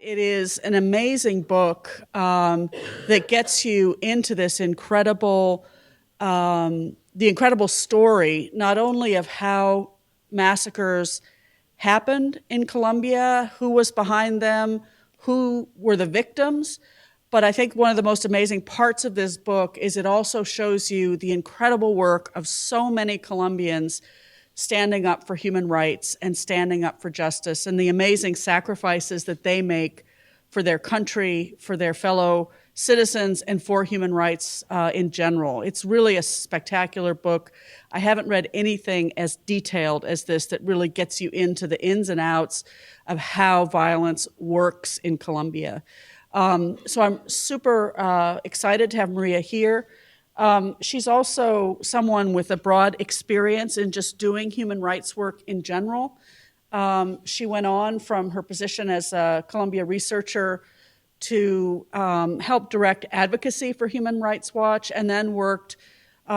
It is an amazing book that gets you into this the incredible story, not only of how massacres happened in Colombia, who was behind them, who were the victims, but I think one of the most amazing parts of this book is it also shows you the incredible work of so many Colombians standing up for human rights and standing up for justice, and the amazing sacrifices that they make for their country, for their fellow citizens, and for human rights in general. It's really a spectacular book. I haven't read anything as detailed as this that really gets you into the ins and outs of how violence works in Colombia. So I'm super excited to have Maria here. She's also someone with a broad experience in just doing human rights work in general. She went on from her position as a Columbia researcher to help direct advocacy for Human Rights Watch, and then worked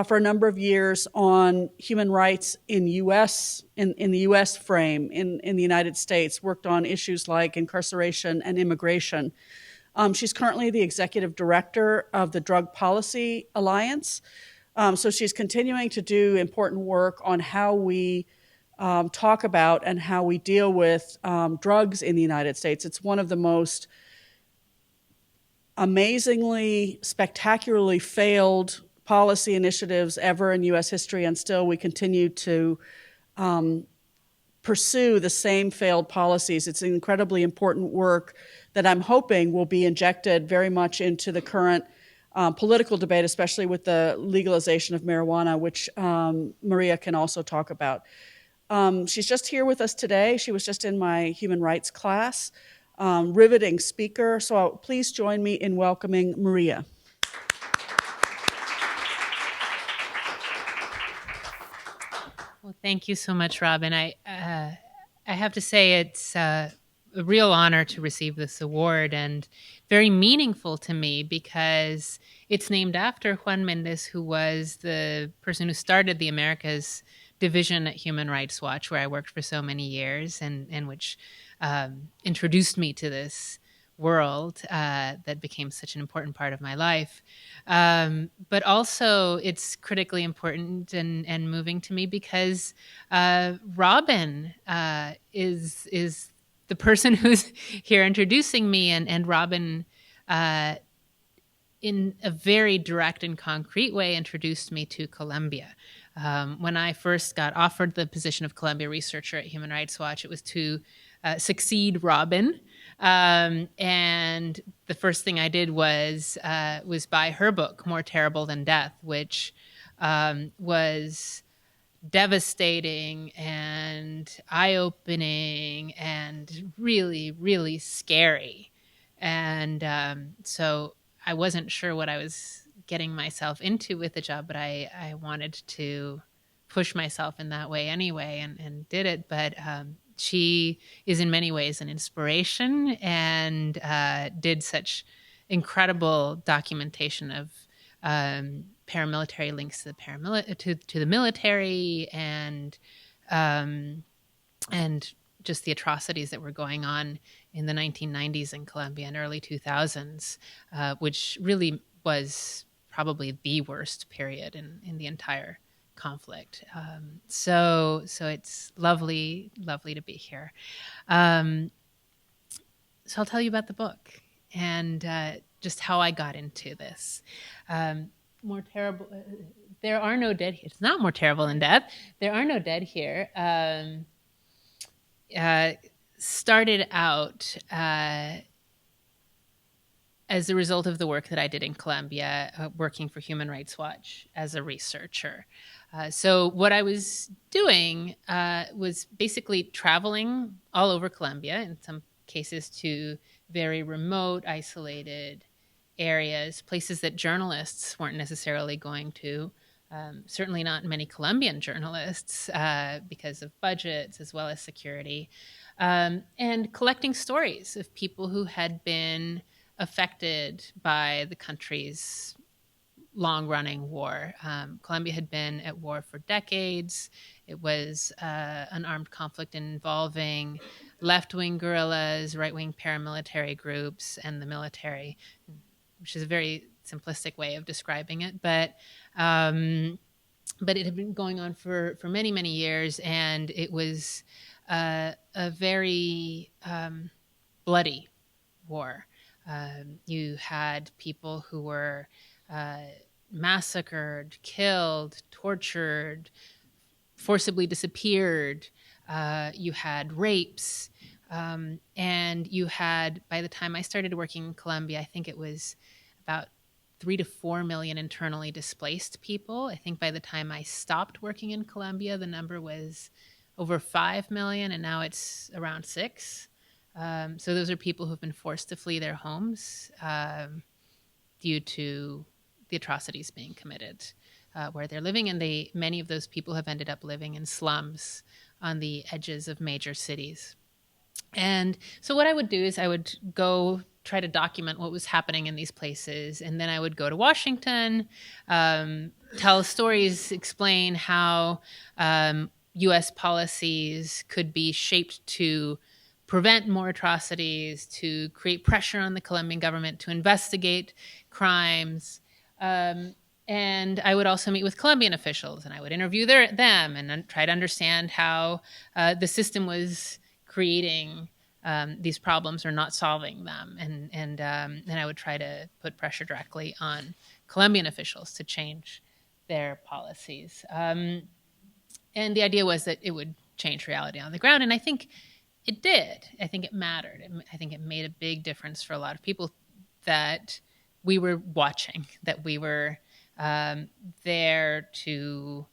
for a number of years on human rights in the U.S. frame in the United States, worked on issues like incarceration and immigration. She's currently the executive director of the Drug Policy Alliance. So she's continuing to do important work on how we talk about and how we deal with drugs in the United States. It's one of the most amazingly, spectacularly failed policy initiatives ever in U.S. history, and still we continue to pursue the same failed policies. It's incredibly important work that I'm hoping will be injected very much into the current political debate, especially with the legalization of marijuana, which Maria can also talk about. She's just here with us today. She was just in my human rights class. Riveting speaker. So please join me in welcoming Maria. Well, thank you so much, Robin. I have to say it's a real honor to receive this award, and very meaningful to me because it's named after Juan Méndez, who was the person who started the Americas division at Human Rights Watch, where I worked for so many years, and which introduced me to this world that became such an important part of my life. But also it's critically important and moving to me because Robin is the person who's here introducing me, and Robin in a very direct and concrete way introduced me to Colombia. When I first got offered the position of Colombia researcher at Human Rights Watch, it was to succeed Robin. And the first thing I did was buy her book, More Terrible Than Death, which was devastating and eye-opening and really, really scary. And so I wasn't sure what I was getting myself into with the job, but I wanted to push myself in that way anyway, and did it. But she is in many ways an inspiration, and did such incredible documentation of paramilitary links to the military, and just the atrocities that were going on in the 1990s in Colombia and early 2000s, which really was probably the worst period in the entire conflict. So it's lovely to be here. So I'll tell you about the book and just how I got into this. More terrible. There are no dead here. It's not more terrible than death. There are no dead here. Started out as a result of the work that I did in Colombia, working for Human Rights Watch as a researcher. So what I was doing was basically traveling all over Colombia, in some cases to very remote, isolated areas, places that journalists weren't necessarily going to. Certainly not many Colombian journalists because of budgets as well as security, and collecting stories of people who had been affected by the country's long-running war. Colombia had been at war for decades. It was an armed conflict involving left-wing guerrillas, right-wing paramilitary groups, and the military, which is a very simplistic way of describing it. But it had been going on for many, many years, and it was a very bloody war. You had people who were massacred, killed, tortured, forcibly disappeared. You had rapes. And you had, by the time I started working in Colombia, I think it was about 3 to 4 million internally displaced people. I think by the time I stopped working in Colombia, the number was over 5 million, and now it's around 6. So those are people who've been forced to flee their homes due to the atrocities being committed where they're living. And many of those people have ended up living in slums on the edges of major cities. And so what I would do is I would go try to document what was happening in these places. And then I would go to Washington, tell stories, explain how U.S. policies could be shaped to prevent more atrocities, to create pressure on the Colombian government to investigate crimes. And I would also meet with Colombian officials, and I would interview them and try to understand how the system was creating these problems or not solving them. And I would try to put pressure directly on Colombian officials to change their policies. And the idea was that it would change reality on the ground. And I think it did. I think it mattered. I think it made a big difference for a lot of people that we were watching, that we were there to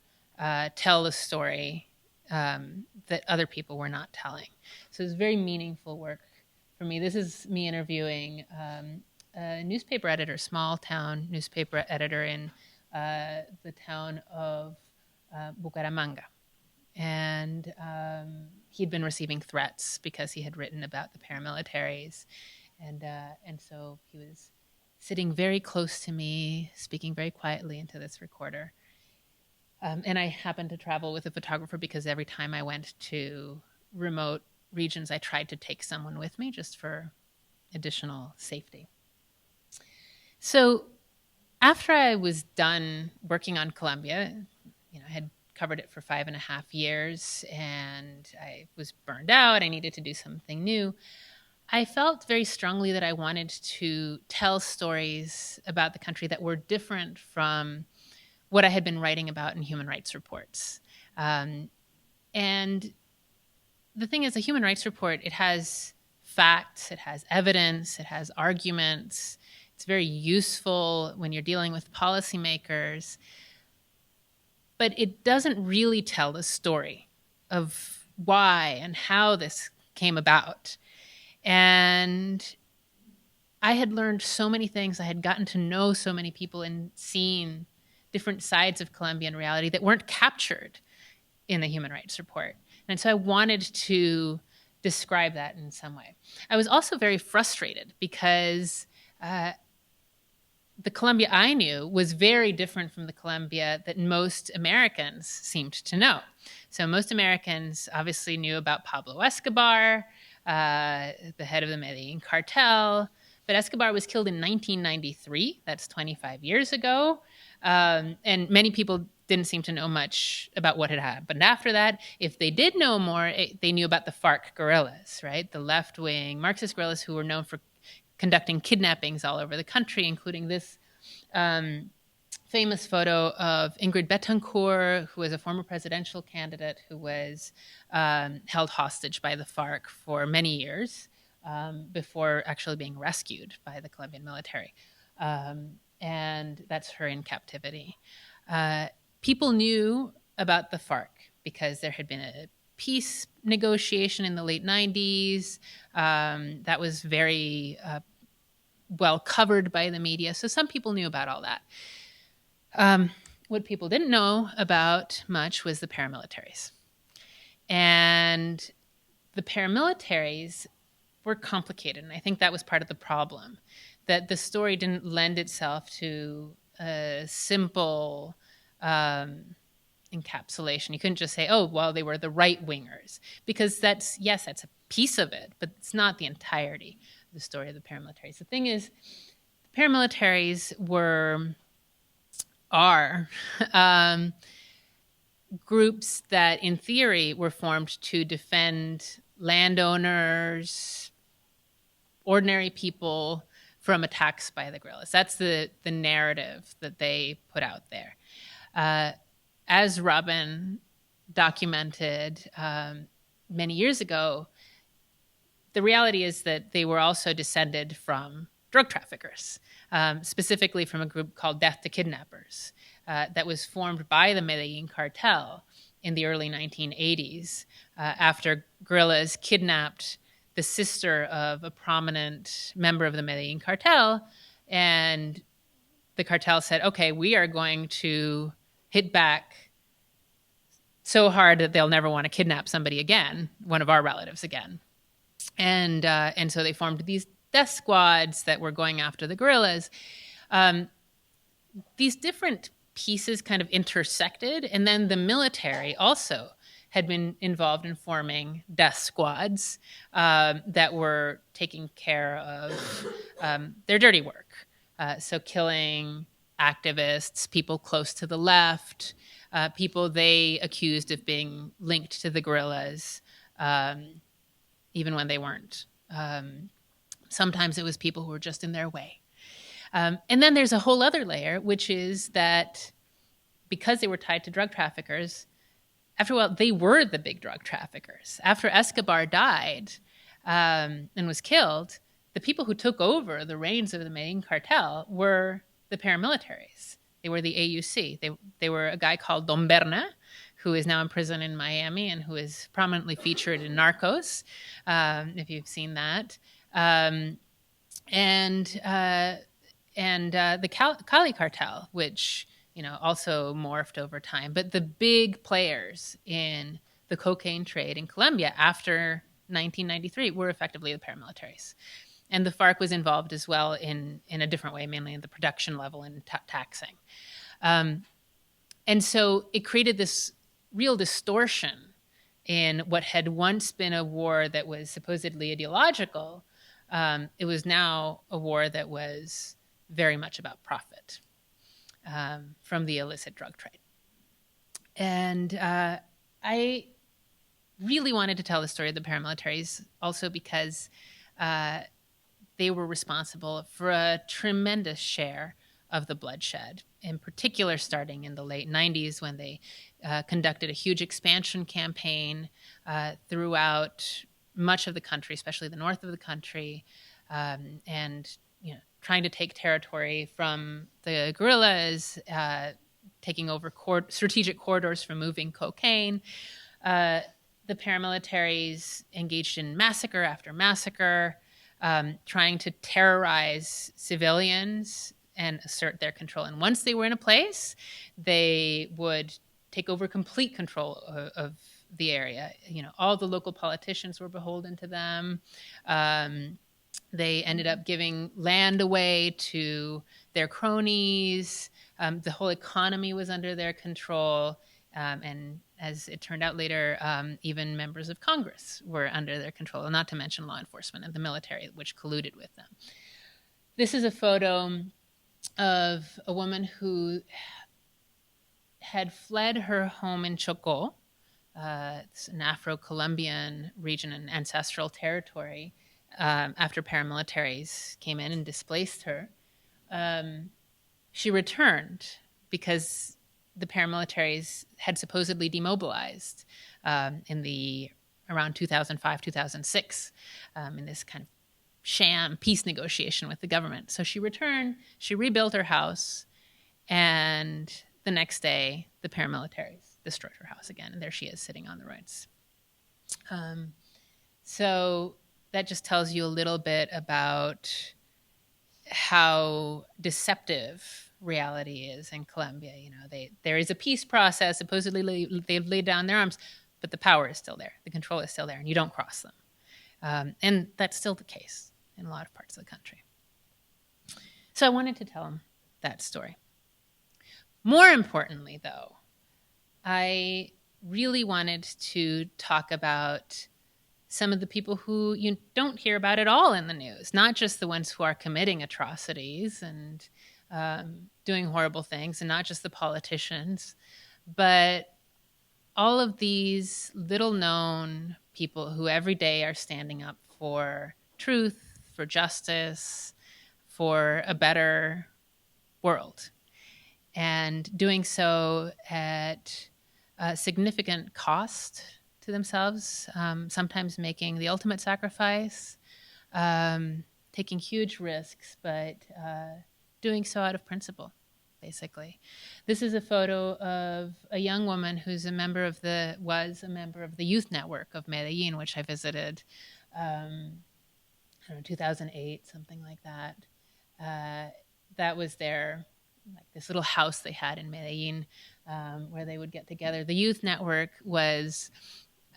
tell the story that other people were not telling. So it was very meaningful work for me. This is me interviewing a newspaper editor, small town newspaper editor in the town of Bucaramanga. And he'd been receiving threats because he had written about the paramilitaries. And so he was sitting very close to me, speaking very quietly into this recorder. And I happened to travel with a photographer because every time I went to remote regions, I tried to take someone with me just for additional safety. So after I was done working on Colombia, I had covered it for 5.5 years, and I was burned out. I needed to do something new. I felt very strongly that I wanted to tell stories about the country that were different from what I had been writing about in human rights reports. And the thing is, a human rights report, it has facts, it has evidence, it has arguments. It's very useful when you're dealing with policymakers. But it doesn't really tell the story of why and how this came about. And I had learned so many things. I had gotten to know so many people and seen different sides of Colombian reality that weren't captured in the human rights report. And so I wanted to describe that in some way. I was also very frustrated because the Colombia I knew was very different from the Colombia that most Americans seemed to know. So most Americans obviously knew about Pablo Escobar, the head of the Medellin cartel, but Escobar was killed in 1993. That's 25 years ago. And many people didn't seem to know much about what had happened after that. If they did know more, they knew about the FARC guerrillas, right? The left-wing Marxist guerrillas who were known for conducting kidnappings all over the country, including this famous photo of Ingrid Betancourt, who was a former presidential candidate who was held hostage by the FARC for many years before actually being rescued by the Colombian military. And that's her in captivity. People knew about the FARC because there had been a peace negotiation in the late 90s that was very well covered by the media. So some people knew about all that. What people didn't know about much was the paramilitaries. And the paramilitaries were complicated, and I think that was part of the problem, that the story didn't lend itself to a simple encapsulation. You couldn't just say, oh, well, they were the right-wingers, because that's a piece of it, but it's not the entirety of the story of the paramilitaries. The thing is, the paramilitaries are groups that, in theory, were formed to defend landowners, ordinary people, from attacks by the guerrillas. That's the narrative that they put out there. As Robin documented many years ago, the reality is that they were also descended from drug traffickers, specifically from a group called Death to Kidnappers that was formed by the Medellin cartel in the early 1980s after guerrillas kidnapped the sister of a prominent member of the Medellin cartel, and the cartel said, okay, we are going to hit back so hard that they'll never want to kidnap somebody again, one of our relatives again. And so they formed these death squads that were going after the guerrillas. These different pieces kind of intersected, and then the military also had been involved in forming death squads that were taking care of their dirty work. So killing activists, people close to the left, people they accused of being linked to the guerrillas, even when they weren't. Sometimes it was people who were just in their way. And then there's a whole other layer, which is that because they were tied to drug traffickers, after a while, they were the big drug traffickers. After Escobar died and was killed, the people who took over the reins of the Medellin cartel were the paramilitaries. They were the AUC. They were a guy called Don Berna, who is now in prison in Miami and who is prominently featured in Narcos, if you've seen that. And the Cali cartel, which also morphed over time. But the big players in the cocaine trade in Colombia after 1993 were effectively the paramilitaries. And the FARC was involved as well in a different way, mainly in the production level and taxing. And so it created this real distortion in what had once been a war that was supposedly ideological. It was now a war that was very much about profit from the illicit drug trade. And I really wanted to tell the story of the paramilitaries also because they were responsible for a tremendous share of the bloodshed, in particular starting in the late 90s when they conducted a huge expansion campaign throughout much of the country, especially the north of the country, and trying to take territory from the guerrillas, taking over strategic corridors for moving cocaine. The paramilitaries engaged in massacre after massacre, trying to terrorize civilians and assert their control. And once they were in a place, they would take over complete control of the area. All the local politicians were beholden to them. They ended up giving land away to their cronies. The whole economy was under their control. And as it turned out later, even members of Congress were under their control, not to mention law enforcement and the military, which colluded with them. This is a photo of a woman who had fled her home in Chocó. It's an Afro-Colombian region, an ancestral territory, after paramilitaries came in and displaced her. She returned because the paramilitaries had supposedly demobilized around 2005, 2006, in this kind of sham peace negotiation with the government. So she returned, she rebuilt her house, and the next day, the paramilitaries destroyed her house again, and there she is sitting on the ruins. So that just tells you a little bit about how deceptive reality is in Colombia. There is a peace process. Supposedly, they've laid down their arms, but the power is still there. The control is still there, and you don't cross them. And that's still the case in a lot of parts of the country. So I wanted to tell them that story. More importantly, though, I really wanted to talk about some of the people who you don't hear about at all in the news, not just the ones who are committing atrocities and doing horrible things, and not just the politicians, but all of these little known people who every day are standing up for truth, for justice, for a better world, and doing so at a significant cost to themselves, sometimes making the ultimate sacrifice, taking huge risks, but doing so out of principle, basically. This is a photo of a young woman who's was a member of the youth network of Medellin, which I visited, I don't know, 2008, something like that. That was their, like this little house they had in Medellin, where they would get together. The youth network was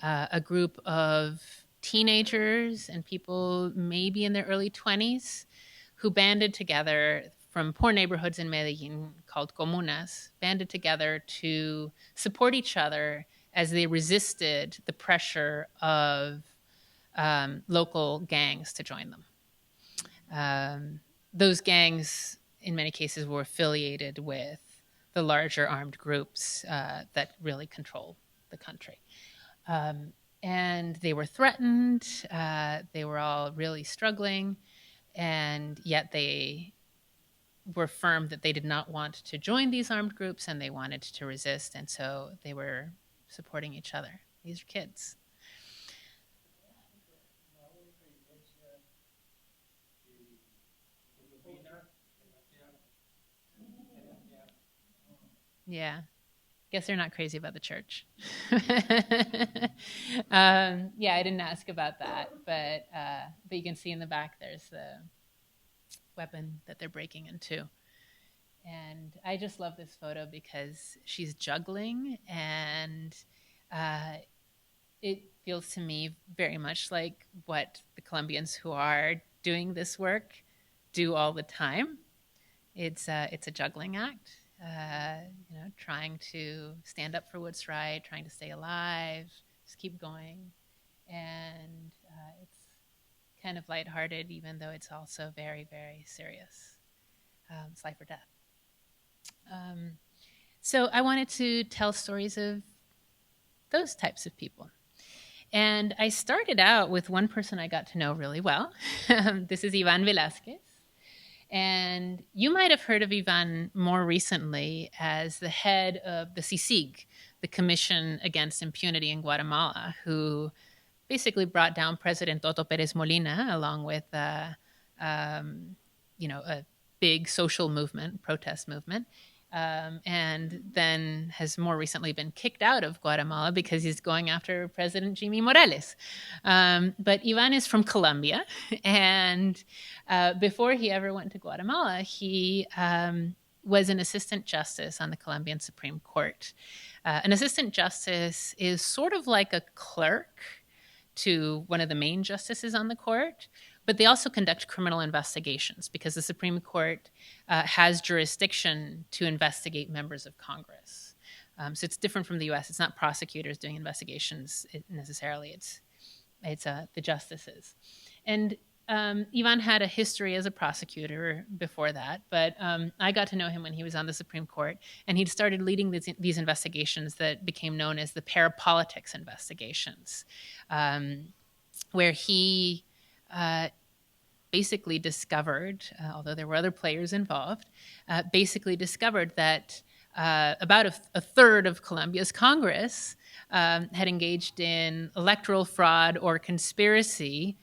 a group of teenagers and people maybe in their early 20s who banded together from poor neighborhoods in Medellin called comunas, banded together to support each other as they resisted the pressure of local gangs to join them. Those gangs, in many cases, were affiliated with the larger armed groups that really control the country. And they were threatened. They were all really struggling. And yet they were firm that they did not want to join these armed groups and they wanted to resist. And so they were supporting each other. These are kids. Yeah. Guess they're not crazy about the church. Yeah, I didn't ask about that, but you can see in the back there's the weapon that they're breaking into. And I just love this photo because she's juggling, and it feels to me very much like what the Colombians who are doing this work do all the time. It's a juggling act. Trying to stand up for what's right, trying to stay alive, just keep going. And it's kind of lighthearted, even though it's also very, very serious. It's life or death. So I wanted to tell stories of those types of people. And I started out with one person I got to know really well. This is Ivan Velázquez. And you might have heard of Ivan more recently as the head of the CICIG, the Commission Against Impunity in Guatemala, who basically brought down President Otto Pérez Molina along with a big social movement, protest movement, and then has more recently been kicked out of Guatemala because he's going after President Jimmy Morales. But Ivan is from Colombia, and before he ever went to Guatemala, he was an assistant justice on the Colombian Supreme Court. An assistant justice is sort of like a clerk to one of the main justices on the court, but they also conduct criminal investigations because the Supreme Court has jurisdiction to investigate members of Congress. So it's different from the U.S. It's not prosecutors doing investigations necessarily. It's the justices. And Ivan had a history as a prosecutor before that, but I got to know him when he was on the Supreme Court, and he'd started leading these investigations that became known as the parapolitics investigations, where he basically discovered, although there were other players involved, basically discovered that about a third of Colombia's Congress had engaged in electoral fraud or conspiracy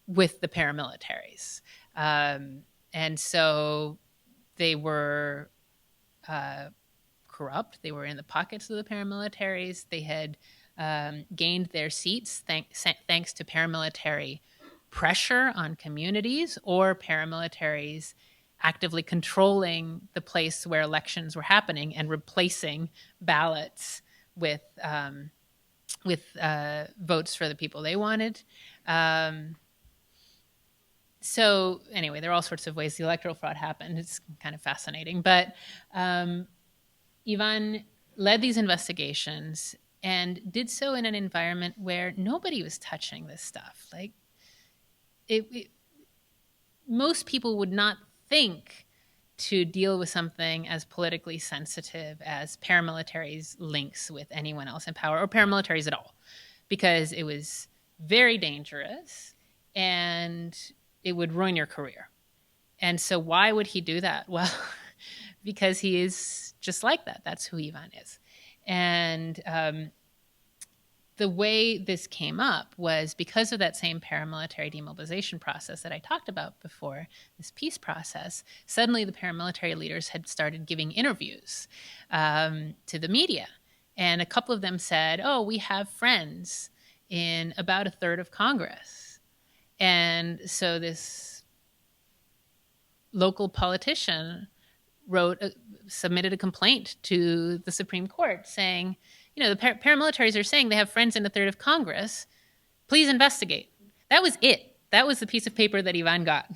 with the paramilitaries. And so they were corrupt. They were in the pockets of the paramilitaries. They had gained their seats thanks to paramilitary pressure on communities or paramilitaries actively controlling the place where elections were happening and replacing ballots with votes for the people they wanted. So anyway, there are all sorts of ways the electoral fraud happened. It's kind of fascinating. But Ivan led these investigations and did so in an environment where nobody was touching this stuff. Like, most people would not think to deal with something as politically sensitive as paramilitaries' links with anyone else in power, or paramilitaries at all, because it was very dangerous and it would ruin your career. And so why would he do that? Well, because he is just like that. That's who Ivan is. And the way this came up was because of that same paramilitary demobilization process that I talked about before, this peace process. Suddenly the paramilitary leaders had started giving interviews to the media. And a couple of them said, oh, we have friends in about a third of Congress. And so this local politician submitted a complaint to the Supreme Court saying, you know, the paramilitaries are saying they have friends in a third of Congress. Please investigate. That was it. That was the piece of paper that Ivan got.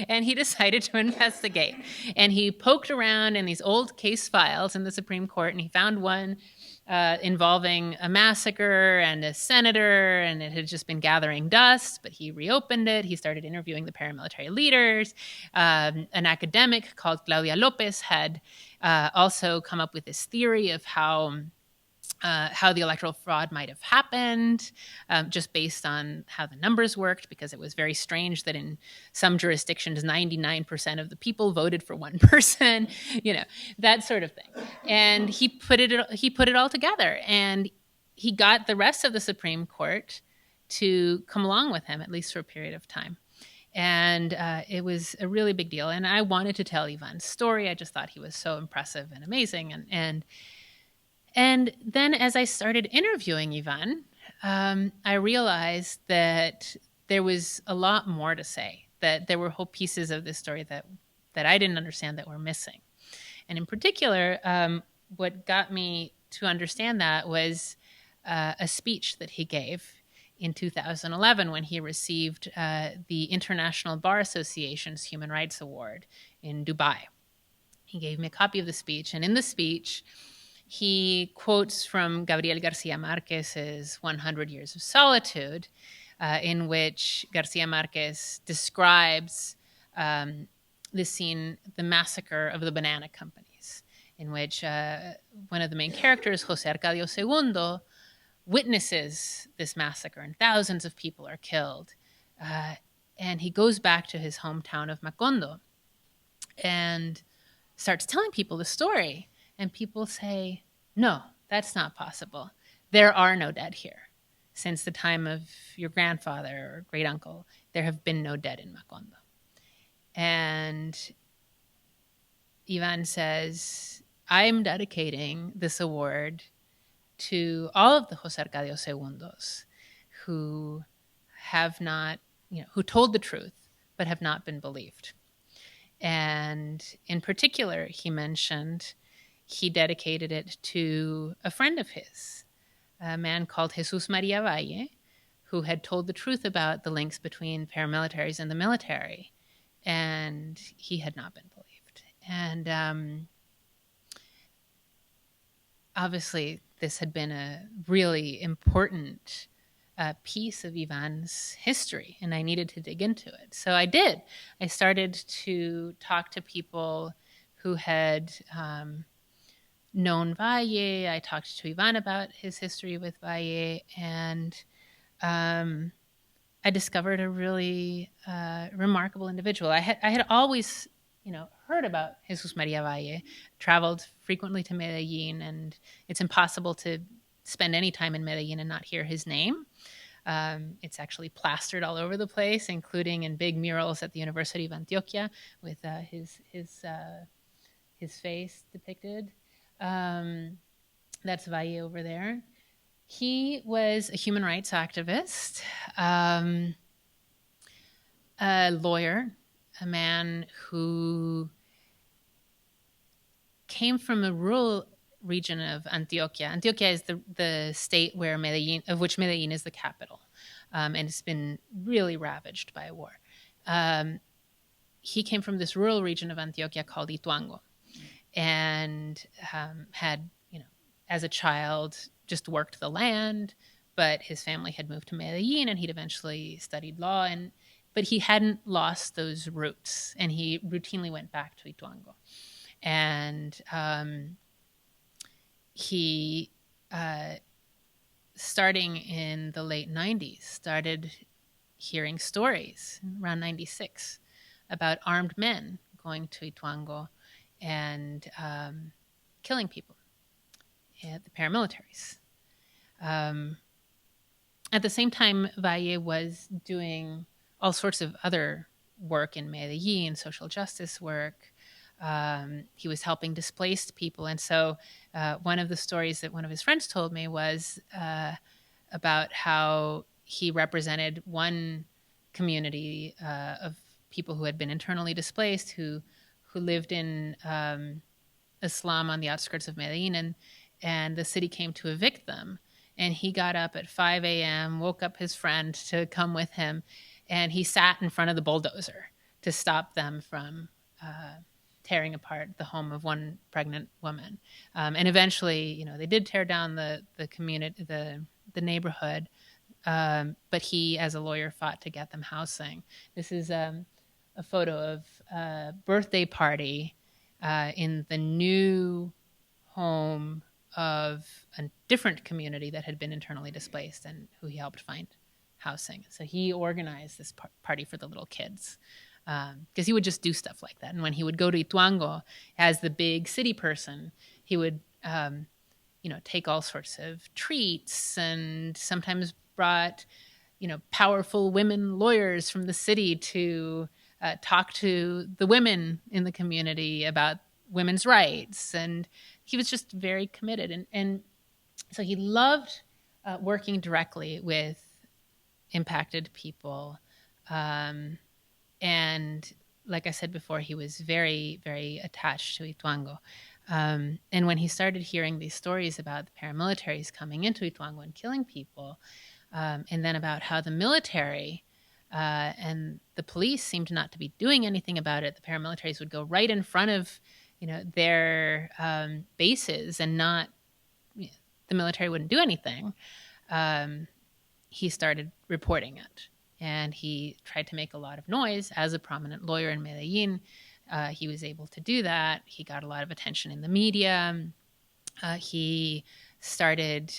And he decided to investigate. And he poked around in these old case files in the Supreme Court, and he found one involving a massacre and a senator, and it had just been gathering dust, but he reopened it. He started interviewing the paramilitary leaders. An academic called Claudia Lopez had also come up with this theory of how the electoral fraud might have happened, just based on how the numbers worked, because it was very strange that in some jurisdictions, 99% of the people voted for one person, you know, that sort of thing. And he put it all together, and he got the rest of the Supreme Court to come along with him, at least for a period of time. And it was a really big deal. And I wanted to tell Ivan's story. I just thought he was so impressive and amazing. And then as I started interviewing Ivan, I realized that there was a lot more to say, that there were whole pieces of this story that I didn't understand that were missing. And in particular, what got me to understand that was a speech that he gave in 2011 when he received the International Bar Association's Human Rights Award in Dubai. He gave me a copy of the speech, and in the speech, he quotes from Gabriel Garcia Marquez's 100 Years of Solitude, in which Garcia Marquez describes the scene, the massacre of the banana companies, in which one of the main characters, José Arcadio II, witnesses this massacre, and thousands of people are killed. And he goes back to his hometown of Macondo and starts telling people the story. And people say, no, that's not possible. There are no dead here. Since the time of your grandfather or great uncle, there have been no dead in Macondo. And Ivan says, I'm dedicating this award to all of the José Arcadio Segundos who have not, who told the truth, but have not been believed. And in particular, he mentioned he dedicated it to a friend of his, a man called Jesus Maria Valle, who had told the truth about the links between paramilitaries and the military, and he had not been believed. And obviously, this had been a really important piece of Ivan's history, and I needed to dig into it. So I did. I started to talk to people who had known Valle. I talked to Ivan about his history with Valle, and I discovered a really remarkable individual. I had always, heard about Jesus Maria Valle, traveled frequently to Medellin, and it's impossible to spend any time in Medellin and not hear his name. It's actually plastered all over the place, including in big murals at the University of Antioquia with his face depicted. That's Valle over there. He was a human rights activist, a lawyer, a man who came from a rural region of Antioquia. Antioquia is the state where of which Medellin is the capital, and it's been really ravaged by a war. He came from this rural region of Antioquia called Ituango, and had as a child, just worked the land, but his family had moved to Medellin, and he'd eventually studied law, but he hadn't lost those roots, and he routinely went back to Ituango. And he, starting in the late 90s, started hearing stories around 96 about armed men going to Ituango and killing people, the paramilitaries. At the same time, Valle was doing all sorts of other work in Medellin, social justice work. He was helping displaced people. And so one of the stories that one of his friends told me was about how he represented one community of people who had been internally displaced, who lived in a slum on the outskirts of Medellin, and the city came to evict them. And he got up at 5 a.m., woke up his friend to come with him, and he sat in front of the bulldozer to stop them from tearing apart the home of one pregnant woman. And eventually, they did tear down the community, the neighborhood, but he, as a lawyer, fought to get them housing. This is a photo of a birthday party in the new home of a different community that had been internally displaced and who he helped find housing. So he organized this party for the little kids because he would just do stuff like that. And when he would go to Ituango as the big city person, he would take all sorts of treats, and sometimes brought powerful women lawyers from the city to talk to the women in the community about women's rights. And he was just very committed. And so he loved working directly with impacted people. And like I said before, he was very, very attached to Ituango. And when he started hearing these stories about the paramilitaries coming into Ituango and killing people, and then about how the military and the police seemed not to be doing anything about it, the paramilitaries would go right in front of their bases, and the military wouldn't do anything. He started reporting it, and he tried to make a lot of noise as a prominent lawyer in Medellin. He was able to do that. He got a lot of attention in the media. He started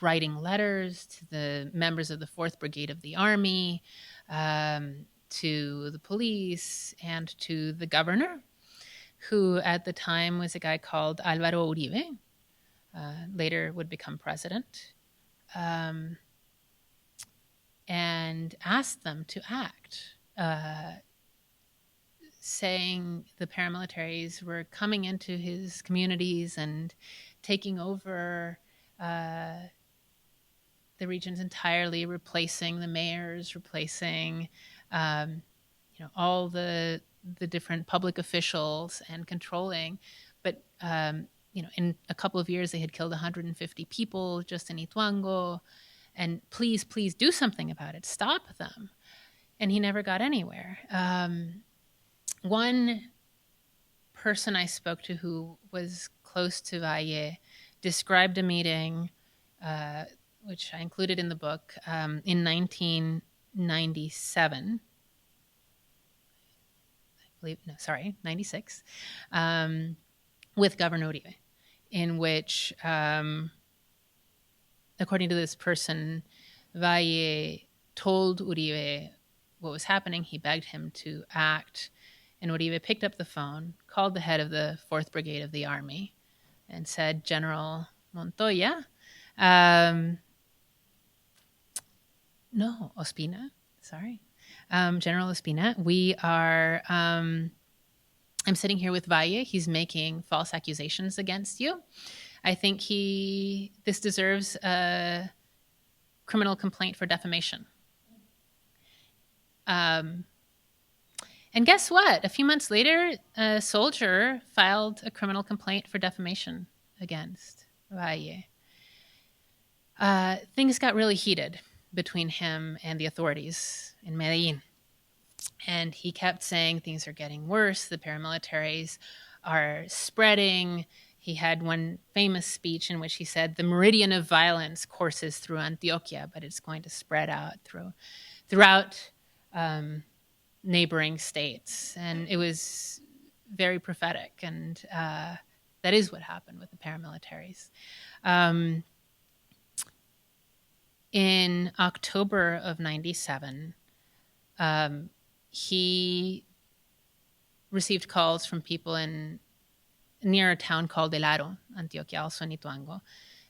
writing letters to the members of the 4th Brigade of the Army, to the police, and to the governor, who at the time was a guy called Álvaro Uribe, later would become president, and asked them to act, saying the paramilitaries were coming into his communities and taking over the regions entirely, replacing the mayors, replacing all the different public officials, and controlling. But in a couple of years, they had killed 150 people just in Ituango. And please do something about it. Stop them. And he never got anywhere. One person I spoke to who was close to Valle described a meeting, which I included in the book, in 1997. 96, with Governor Uribe, in which, according to this person, Valle told Uribe what was happening. He begged him to act, and Uribe picked up the phone, called the head of the 4th Brigade of the Army, and said, General Montoya, General Ospina, we are, I'm sitting here with Valle. He's making false accusations against you. I think this deserves a criminal complaint for defamation. And guess what? A few months later, a soldier filed a criminal complaint for defamation against Valle. Things got really heated between him and the authorities in Medellin. And he kept saying things are getting worse. The paramilitaries are spreading. He had one famous speech in which he said, "The meridian of violence courses through Antioquia, but it's going to spread out throughout neighboring states." And it was very prophetic, and that is what happened with the paramilitaries. In October of 97, he received calls from people near a town called El Aro, Antioquia, also in Ituango.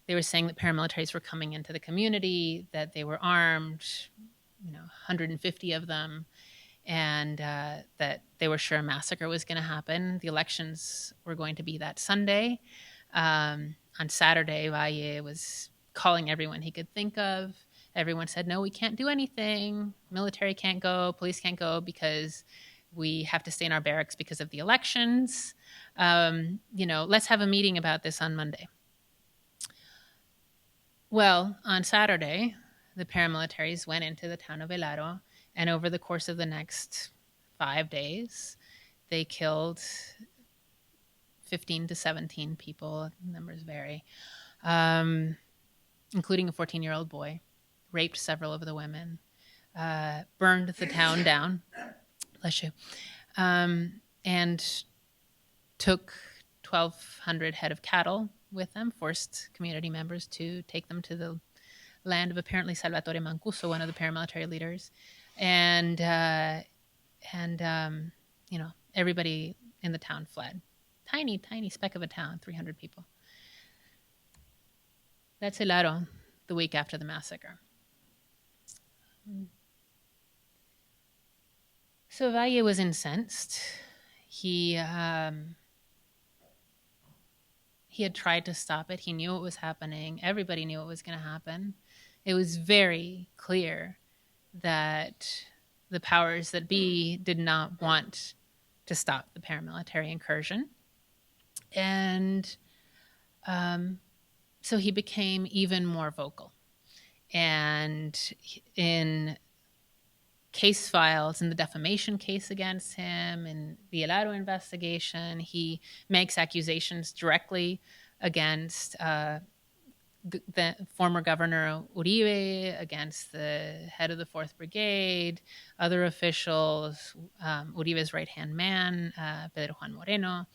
They were saying that paramilitaries were coming into the community, that they were armed, 150 of them, and that they were sure a massacre was going to happen. The elections were going to be that Sunday. On Saturday, Valle was calling everyone he could think of. Everyone said, no, we can't do anything. Military can't go. Police can't go because we have to stay in our barracks because of the elections. Let's have a meeting about this on Monday. Well, on Saturday, the paramilitaries went into the town of El Aro, and over the course of the next 5 days, they killed 15 to 17 people. Numbers vary, including a 14-year-old boy, raped several of the women, burned the town down, bless you, and took 1,200 head of cattle with them, forced community members to take them to the land of apparently Salvatore Mancuso, one of the paramilitary leaders. And everybody in the town fled. Tiny, tiny speck of a town, 300 people. That's El Aro, the week after the massacre. So Valle was incensed. He had tried to stop it. He knew it was happening. Everybody knew it was going to happen. It was very clear that the powers that be did not want to stop the paramilitary incursion. And so he became even more vocal. And in case files, in the defamation case against him, in the El Aro investigation, he makes accusations directly against the former governor Uribe, against the head of the 4th Brigade, other officials, Uribe's right-hand man, Pedro Juan Moreno,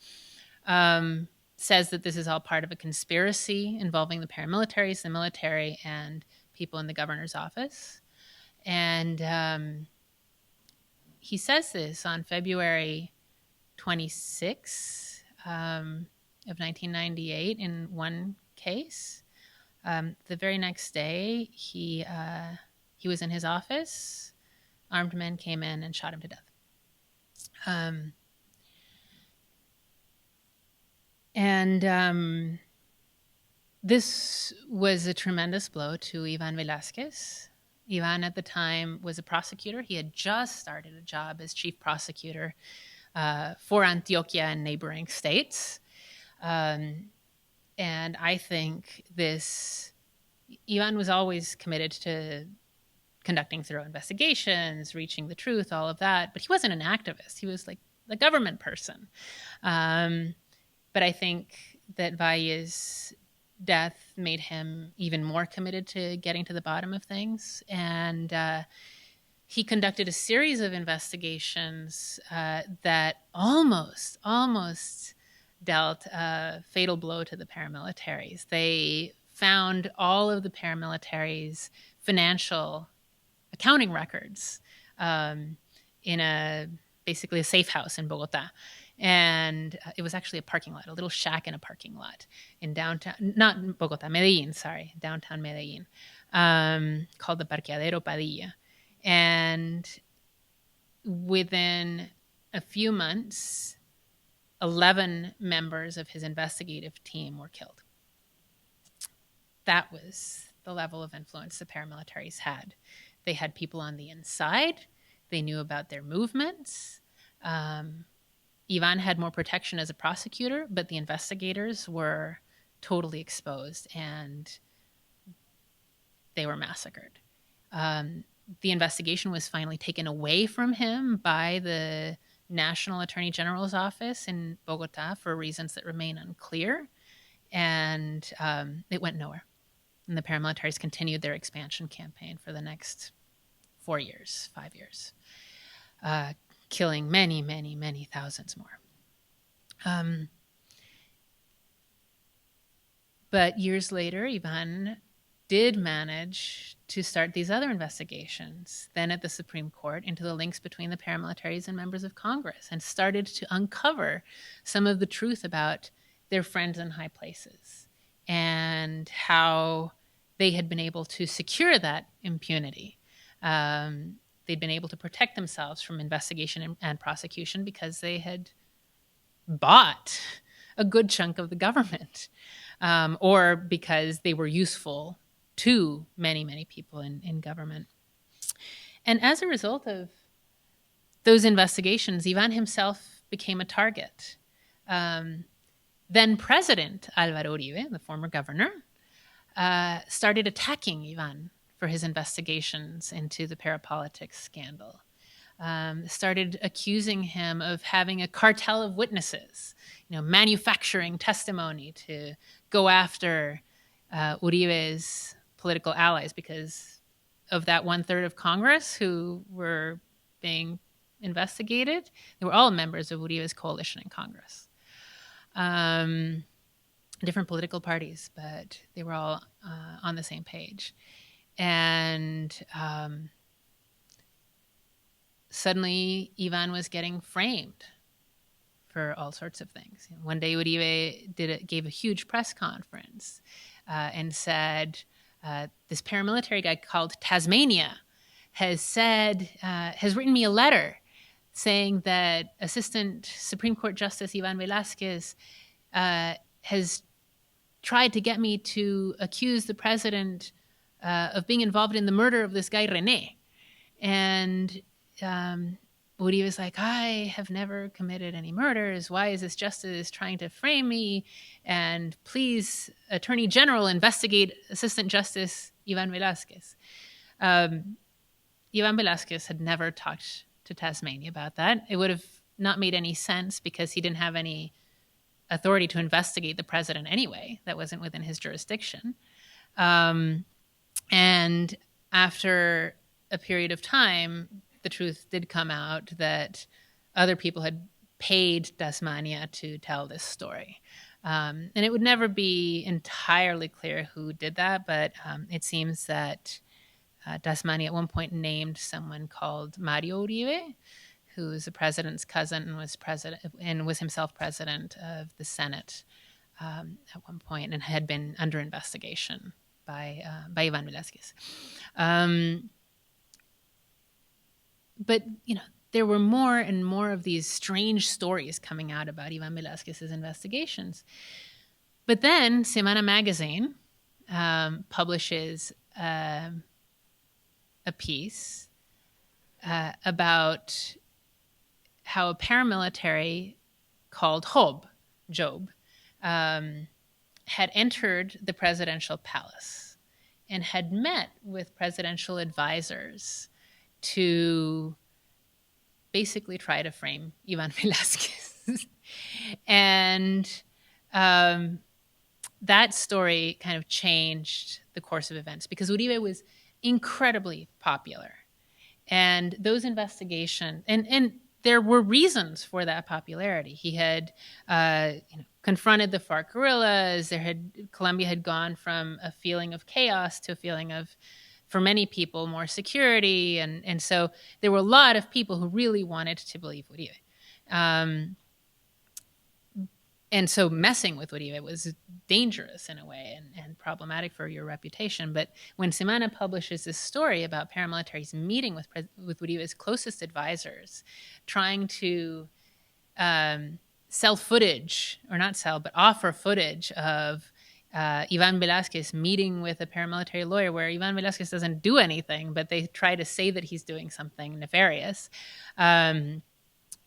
says that this is all part of a conspiracy involving the paramilitaries, the military, and people in the governor's office. And he says this on February 26 of 1998 in one case. The very next day, he was in his office. Armed men came in and shot him to death. This was a tremendous blow to Ivan Velázquez. Ivan at the time was a prosecutor. He had just started a job as chief prosecutor for Antioquia and neighboring states. And I think Ivan was always committed to conducting thorough investigations, reaching the truth, all of that. But he wasn't an activist. He was like a government person. But I think that Valle's death made him even more committed to getting to the bottom of things. And he conducted a series of investigations that almost dealt a fatal blow to the paramilitaries. They found all of the paramilitaries' financial accounting records in basically a safe house in Bogota. And it was actually a parking lot, a little shack in a parking lot in downtown, not Bogota, downtown Medellin, called the Parqueadero Padilla. And within a few months, 11 members of his investigative team were killed. That was the level of influence the paramilitaries had. They had people on the inside. They knew about their movements. Ivan had more protection as a prosecutor, but the investigators were totally exposed and they were massacred. The investigation was finally taken away from him by the National Attorney General's office in Bogota for reasons that remain unclear. And it went nowhere. And the paramilitaries continued their expansion campaign for the next 4 years, 5 years, killing many, many, many thousands more. But years later, Ivan did manage to start these other investigations, then at the Supreme Court, into the links between the paramilitaries and members of Congress, and started to uncover some of the truth about their friends in high places and how they had been able to secure that impunity. They'd been able to protect themselves from investigation and prosecution because they had bought a good chunk of the government, or because they were useful to many, many people in government. And as a result of those investigations, Ivan himself became a target. Then President Álvaro Uribe, the former governor, started attacking Ivan for his investigations into the parapolitics scandal. Started accusing him of having a cartel of witnesses, manufacturing testimony to go after Uribe's political allies, because of that 1/3 of Congress who were being investigated, they were all members of Uribe's coalition in Congress. Different political parties, but they were all on the same page. And suddenly Ivan was getting framed for all sorts of things. One day Uribe gave a huge press conference and said, this paramilitary guy called Tasmania has written me a letter saying that Assistant Supreme Court Justice Ivan Velázquez has tried to get me to accuse the president of being involved in the murder of this guy René. And Uribe was like, I have never committed any murders. Why is this justice trying to frame me? And please, Attorney General, investigate Assistant Justice Ivan Velázquez. Ivan Velázquez had never talked to Tasmania about that. It would have not made any sense because he didn't have any authority to investigate the president anyway. That wasn't within his jurisdiction. And after a period of time, the truth did come out that other people had paid Tasmania to tell this story. And it would never be entirely clear who did that, but it seems that Tasmania at one point named someone called Mario Uribe, who was the president's cousin and was himself president of the Senate at one point, and had been under investigation by Ivan Velázquez. But there were more and more of these strange stories coming out about Ivan Velázquez's investigations. But then Semana magazine publishes a piece about how a paramilitary called Job, had entered the presidential palace and had met with presidential advisors to basically try to frame Ivan Velázquez. And that story kind of changed the course of events because Uribe was incredibly popular. And those investigations, and there were reasons for that popularity. He had confronted the FARC guerrillas. Colombia had gone from a feeling of chaos to a feeling of, for many people, more security. And so there were a lot of people who really wanted to believe Uribe. And so messing with Uribe was dangerous in a way and problematic for your reputation. But when Semana publishes this story about paramilitaries meeting with Uribe's closest advisors, trying to sell footage, or not sell, but offer footage of Ivan Velázquez meeting with a paramilitary lawyer where Ivan Velázquez doesn't do anything, but they try to say that he's doing something nefarious. And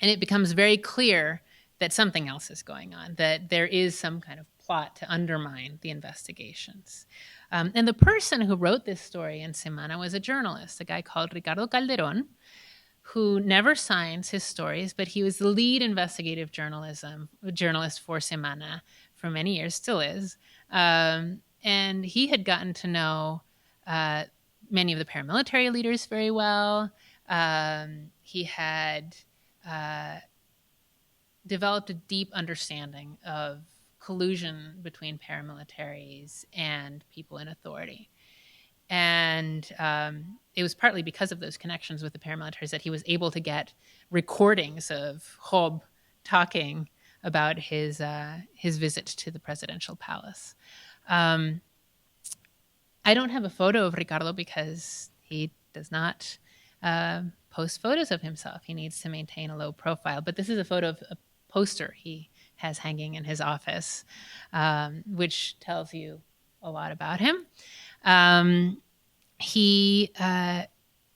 it becomes very clear that something else is going on, that there is some kind of plot to undermine the investigations. And the person who wrote this story in Semana was a journalist, a guy called Ricardo Calderón, who never signs his stories, but he was the lead investigative journalist for Semana for many years, still is. And he had gotten to know many of the paramilitary leaders very well. He had developed a deep understanding of collusion between paramilitaries and people in authority. And it was partly because of those connections with the paramilitaries that he was able to get recordings of Job talking about his visit to the presidential palace. I don't have a photo of Ricardo because he does not post photos of himself. He needs to maintain a low profile. But this is a photo of a poster he has hanging in his office, which tells you a lot about him. He,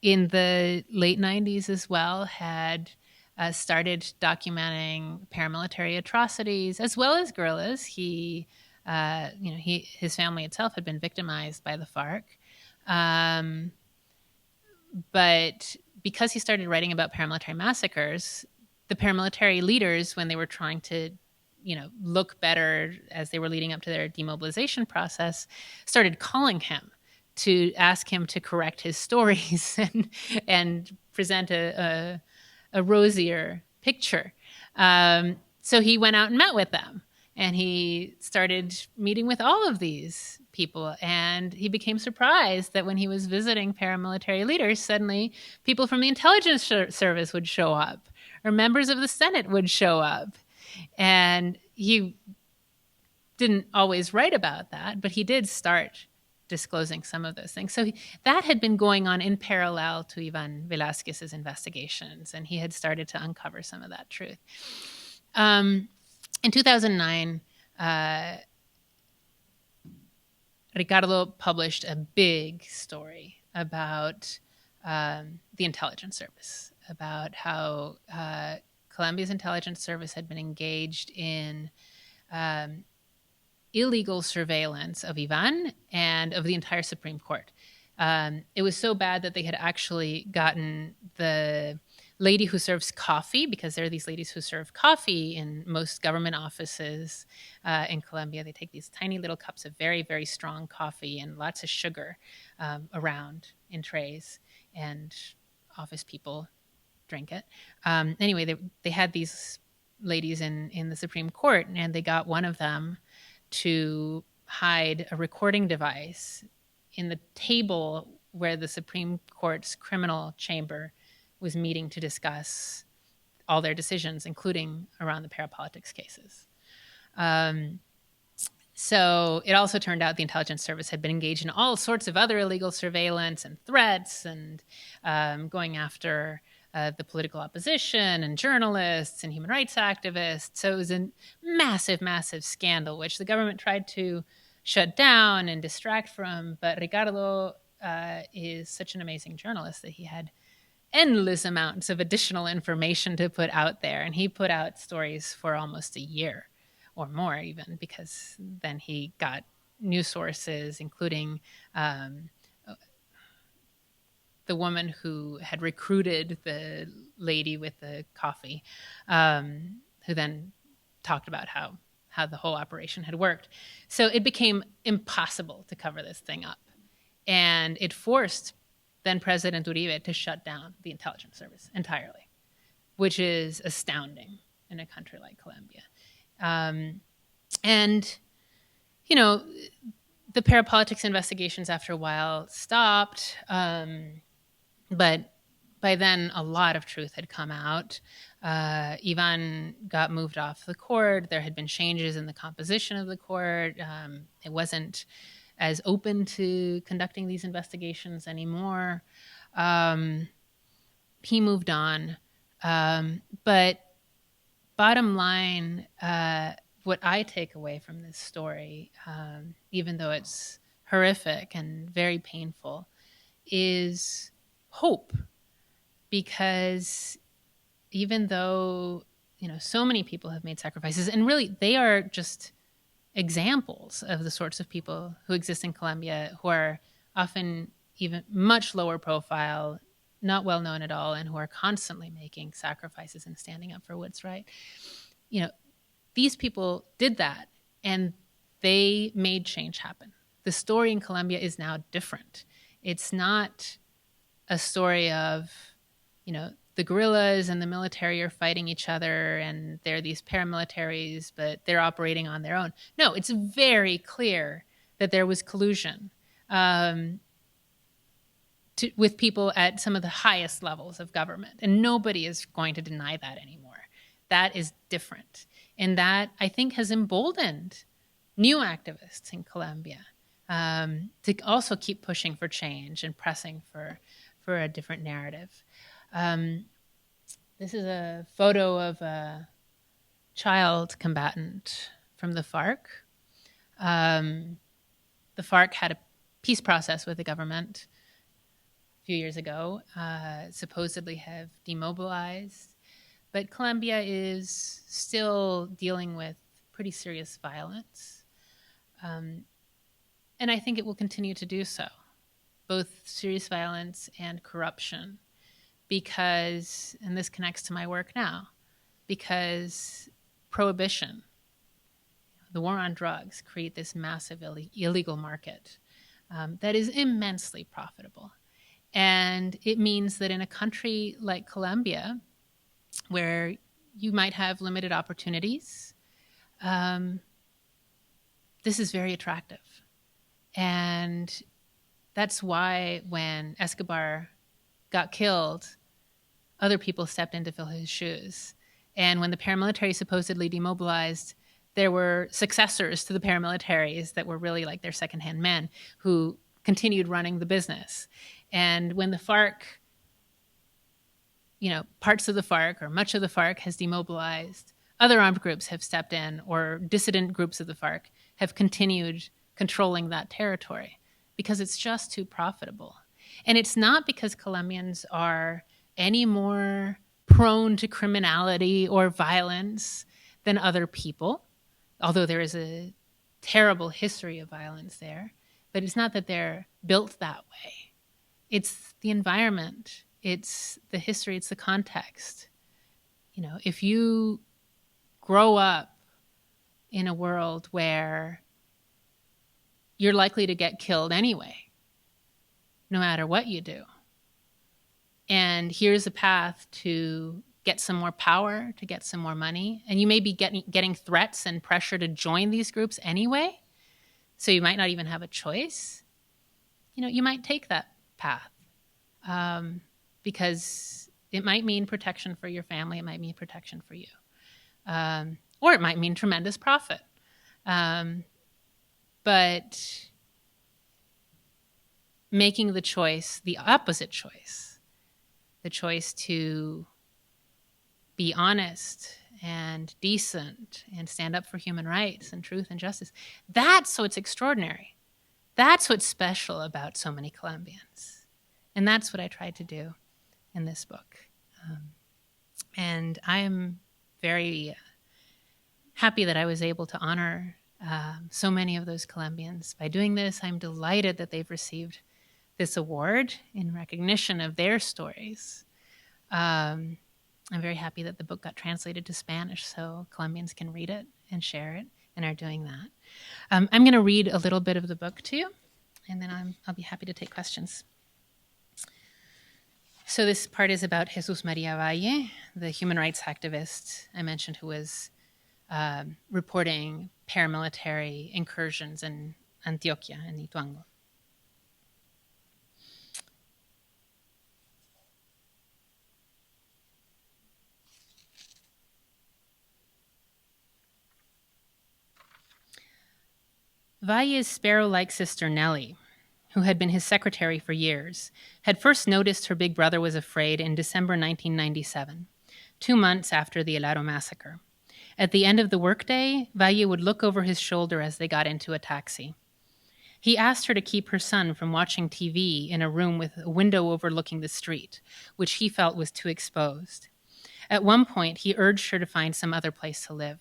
in the late 90s as well, had started documenting paramilitary atrocities as well as guerrillas. His family itself had been victimized by the FARC. But because he started writing about paramilitary massacres, the paramilitary leaders, when they were trying to look better as they were leading up to their demobilization process, started calling him to ask him to correct his stories and present a rosier picture. So he went out and met with them, and he started meeting with all of these people. And he became surprised that when he was visiting paramilitary leaders, suddenly people from the intelligence service would show up, or members of the Senate would show up. And he didn't always write about that, but he did start disclosing some of those things. So that had been going on in parallel to Ivan Velázquez's investigations, and he had started to uncover some of that truth. In 2009, Ricardo published a big story about the intelligence service, about how Colombia's intelligence service had been engaged in illegal surveillance of Ivan and of the entire Supreme Court. It was so bad that they had actually gotten the lady who serves coffee, because there are these ladies who serve coffee in most government offices in Colombia. They take these tiny little cups of very, very strong coffee and lots of sugar around in trays, and office people drink it. Anyway, they had these ladies in the Supreme Court, and they got one of them to hide a recording device in the table where the Supreme Court's criminal chamber was meeting to discuss all their decisions, including around the parapolitics cases. So it also turned out the intelligence service had been engaged in all sorts of other illegal surveillance and threats, and going after the political opposition and journalists and human rights activists. So it was a massive, massive scandal, which the government tried to shut down and distract from. But Ricardo is such an amazing journalist that he had endless amounts of additional information to put out there. And he put out stories for almost a year or more even, because then he got news sources, including the woman who had recruited the lady with the coffee, who then talked about how the whole operation had worked. So it became impossible to cover this thing up. And it forced then President Uribe to shut down the intelligence service entirely, which is astounding in a country like Colombia. And, the parapolitics investigations after a while stopped. But by then, a lot of truth had come out. Ivan got moved off the court. There had been changes in the composition of the court. It wasn't as open to conducting these investigations anymore. He moved on. But bottom line, what I take away from this story, even though it's horrific and very painful, is hope. Because even though, so many people have made sacrifices, and really they are just examples of the sorts of people who exist in Colombia, who are often even much lower profile, not well known at all, and who are constantly making sacrifices and standing up for what's right. These people did that, And they made change happen. The story in Colombia is now different. It's not a story of, the guerrillas and the military are fighting each other and they're these paramilitaries, but they're operating on their own. No, it's very clear that there was collusion with people at some of the highest levels of government. And nobody is going to deny that anymore. That is different. And that, I think, has emboldened new activists in Colombia to also keep pushing for change and pressing for a different narrative. This is a photo of a child combatant from the FARC. The FARC had a peace process with the government a few years ago, supposedly have demobilized. But Colombia is still dealing with pretty serious violence. And I think it will continue to do so, both serious violence and corruption, because, and this connects to my work now, because prohibition, the war on drugs, create this massive illegal market that is immensely profitable. And it means that in a country like Colombia, where you might have limited opportunities, this is very attractive. And that's why when Escobar got killed, other people stepped in to fill his shoes. And when the paramilitary supposedly demobilized, there were successors to the paramilitaries that were really like their secondhand men who continued running the business. And when the FARC, parts of the FARC or much of the FARC has demobilized, other armed groups have stepped in, or dissident groups of the FARC have continued controlling that territory because it's just too profitable. And it's not because Colombians are any more prone to criminality or violence than other people, although there is a terrible history of violence there. But it's not that they're built that way. It's the environment. It's the history. It's the context. If you grow up in a world where you're likely to get killed anyway, no matter what you do, and here's a path to get some more power, to get some more money, and you may be getting threats and pressure to join these groups anyway, so you might not even have a choice, you might take that path because it might mean protection for your family, it might mean protection for you, or it might mean tremendous profit. But making the choice, the opposite choice, the choice to be honest and decent and stand up for human rights and truth and justice, that's what's extraordinary. That's what's special about so many Colombians. And that's what I tried to do in this book. And I am very happy that I was able to honor so many of those Colombians. By doing this, I'm delighted that they've received this award in recognition of their stories. I'm very happy that the book got translated to Spanish so Colombians can read it and share it, and are doing that. I'm going to read a little bit of the book to you, and then I'll be happy to take questions. So this part is about Jesus Maria Valle, the human rights activist I mentioned who was reporting paramilitary incursions in Antioquia and Ituango. Valle's sparrow-like sister Nellie, who had been his secretary for years, had first noticed her big brother was afraid in December 1997, 2 months after the Helado massacre. At the end of the workday, Valle would look over his shoulder as they got into a taxi. He asked her to keep her son from watching TV in a room with a window overlooking the street, which he felt was too exposed. At one point, he urged her to find some other place to live.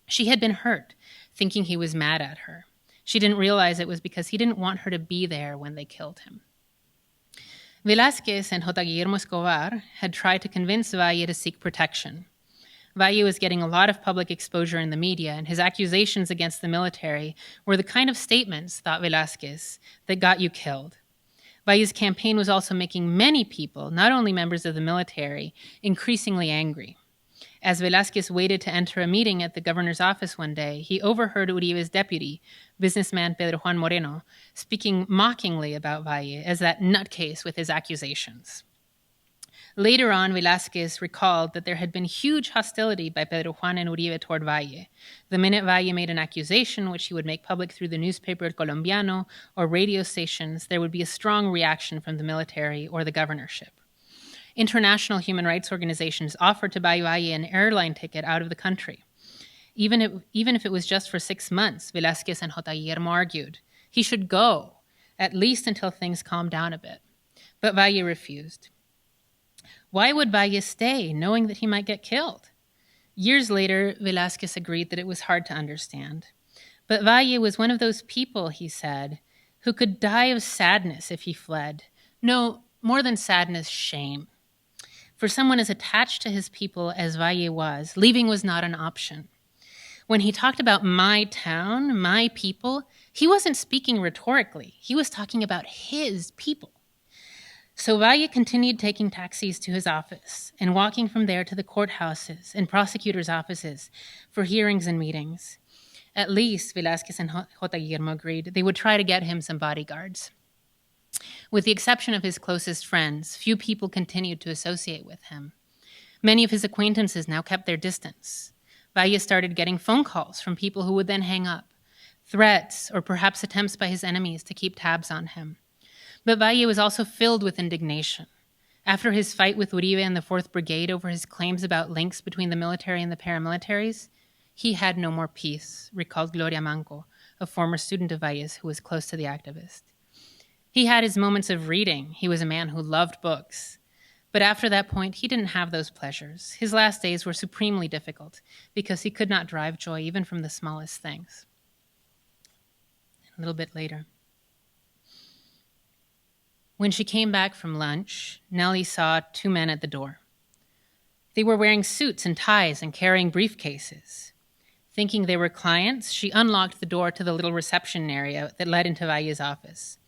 She had been hurt, thinking he was mad at her. She didn't realize it was because he didn't want her to be there when they killed him. Velázquez and J. Guillermo Escobar had tried to convince Valle to seek protection. Valle was getting a lot of public exposure in the media, and his accusations against the military were the kind of statements, thought Velázquez, that got you killed. Valle's campaign was also making many people, not only members of the military, increasingly angry. As Velázquez waited to enter a meeting at the governor's office one day, he overheard Uribe's deputy, businessman Pedro Juan Moreno, speaking mockingly about Valle as that nutcase with his accusations. Later on, Velázquez recalled that there had been huge hostility by Pedro Juan and Uribe toward Valle. The minute Valle made an accusation, which he would make public through the newspaper El Colombiano or radio stations, there would be a strong reaction from the military or the governorship. International human rights organizations offered to buy Valle an airline ticket out of the country. Even if it was just for 6 months, Velázquez and J. Guillermo argued, he should go, at least until things calmed down a bit. But Valle refused. Why would Valle stay, knowing that he might get killed? Years later, Velázquez agreed that it was hard to understand. But Valle was one of those people, he said, who could die of sadness if he fled. No, more than sadness, shame. For someone as attached to his people as Valle was, leaving was not an option. When he talked about my town, my people, he wasn't speaking rhetorically. He was talking about his people. So Valle continued taking taxis to his office and walking from there to the courthouses and prosecutors' offices for hearings and meetings. At least, Velázquez and J. Guillermo agreed, they would try to get him some bodyguards. With the exception of his closest friends, few people continued to associate with him. Many of his acquaintances now kept their distance. Valle started getting phone calls from people who would then hang up, threats or perhaps attempts by his enemies to keep tabs on him. But Valle was also filled with indignation. After his fight with Uribe and the 4th Brigade over his claims about links between the military and the paramilitaries, he had no more peace, recalled Gloria Manco, a former student of Valle's who was close to the activist. He had his moments of reading. He was a man who loved books. But after that point, he didn't have those pleasures. His last days were supremely difficult because he could not derive joy even from the smallest things. A little bit later. When she came back from lunch, Nellie saw 2 men at the door. They were wearing suits and ties and carrying briefcases. Thinking they were clients, she unlocked the door to the little reception area that led into Valle's office.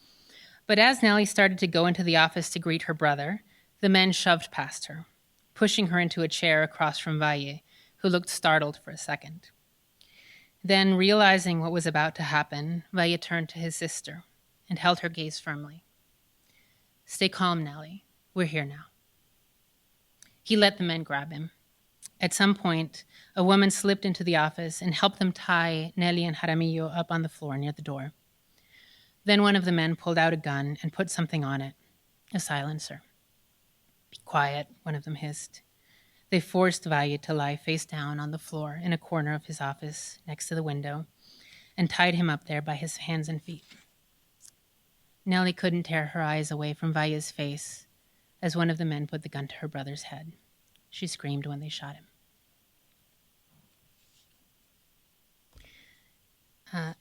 But as Nellie started to go into the office to greet her brother, the men shoved past her, pushing her into a chair across from Valle, who looked startled for a second. Then, realizing what was about to happen, Valle turned to his sister and held her gaze firmly. "Stay calm, Nellie. We're here now." He let the men grab him. At some point, a woman slipped into the office and helped them tie Nellie and Jaramillo up on the floor near the door. Then one of the men pulled out a gun and put something on it, a silencer. "Be quiet," one of them hissed. They forced Valle to lie face down on the floor in a corner of his office next to the window and tied him up there by his hands and feet. Nellie couldn't tear her eyes away from Valle's face as one of the men put the gun to her brother's head. She screamed when they shot him.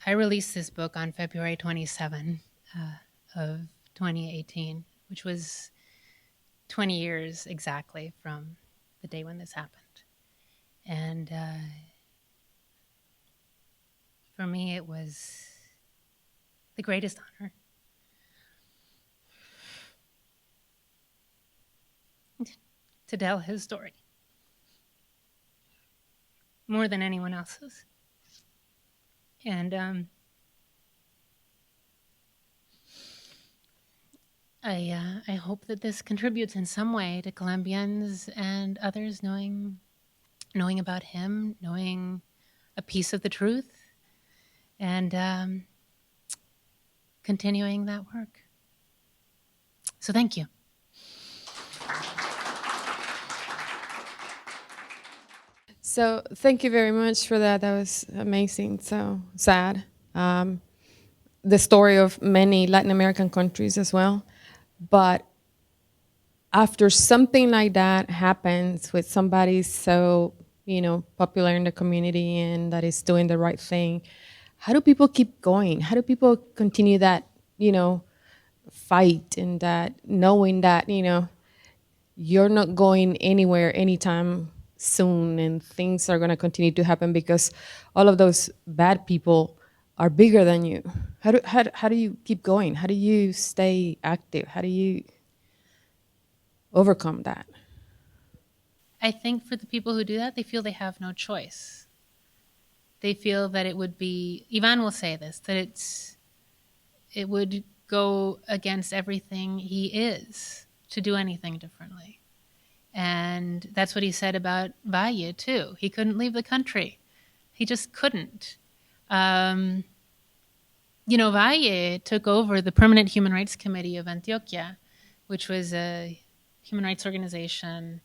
I released this book on February 27 of 2018, which was 20 years exactly from the day when this happened. And for me, it was the greatest honor to tell his story, more than anyone else's. And I hope that this contributes in some way to Colombians and others knowing about him, knowing a piece of the truth, and continuing that work. So thank you. So thank you very much for that. That was amazing. So sad. The story of many Latin American countries as well. But after something like that happens with somebody so, popular in the community and that is doing the right thing, how do people keep going? How do people continue that, fight and that knowing that, you're not going anywhere anytime soon, and things are going to continue to happen because all of those bad people are bigger than you. How do you keep going? How do you stay active? How do you overcome that? I think for the people who do that, they feel they have no choice. They feel that it would be, Ivan will say this, that it would go against everything he is to do anything differently. And that's what he said about Valle, too. He couldn't leave the country. He just couldn't. Valle took over the Permanent Human Rights Committee of Antioquia, which was a human rights organization,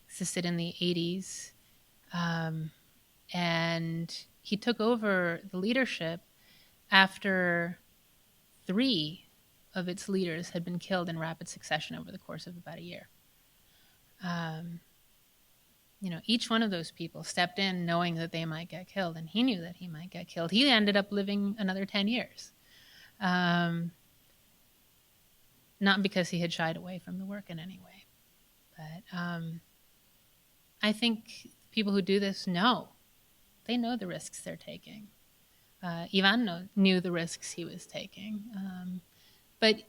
existed in the 80s. And he took over the leadership after 3 of its leaders had been killed in rapid succession over the course of about a year. Each one of those people stepped in knowing that they might get killed, and he knew that he might get killed. He ended up living another 10 years. Not because he had shied away from the work in any way. But I think people who do this know. They know the risks they're taking. Ivan knew the risks he was taking. But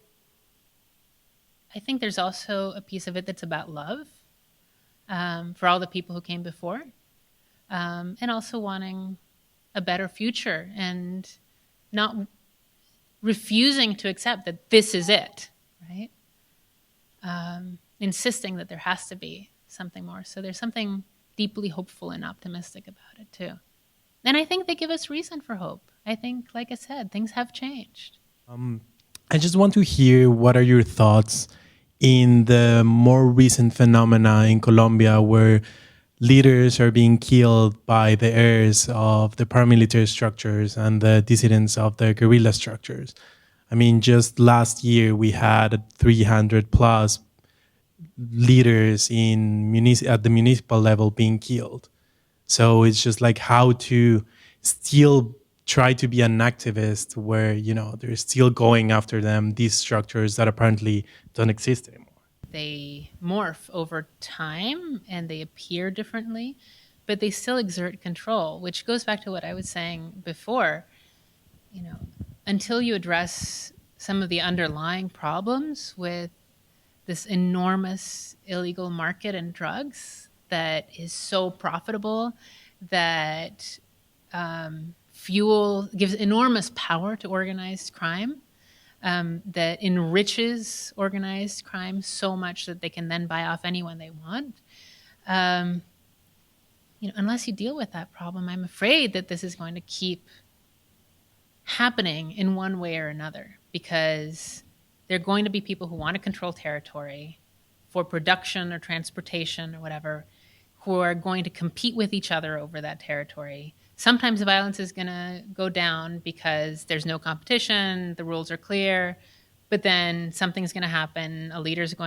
I think there's also a piece of it that's about love for all the people who came before, and also wanting a better future and not refusing to accept that this is it, right? Insisting that there has to be something more. So there's something deeply hopeful and optimistic about it too. And I think they give us reason for hope. I think, like I said, things have changed. I just want to hear what are your thoughts in the more recent phenomena in Colombia where leaders are being killed by the heirs of the paramilitary structures and the dissidents of the guerrilla structures. I mean, just last year we had 300 plus leaders at the municipal level being killed. So it's just like how to still try to be an activist where, they're still going after them, these structures that apparently don't exist anymore. They morph over time and they appear differently, but they still exert control, which goes back to what I was saying before. Until you address some of the underlying problems with this enormous illegal market in drugs that is so profitable, that gives enormous power to organized crime, that enriches organized crime so much that they can then buy off anyone they want. Unless you deal with that problem, I'm afraid that this is going to keep happening in one way or another, because there are going to be people who want to control territory for production or transportation or whatever, who are going to compete with each other over that territory. Sometimes the violence is going to go down because there's no competition, the rules are clear, but then something's going to happen. A leader of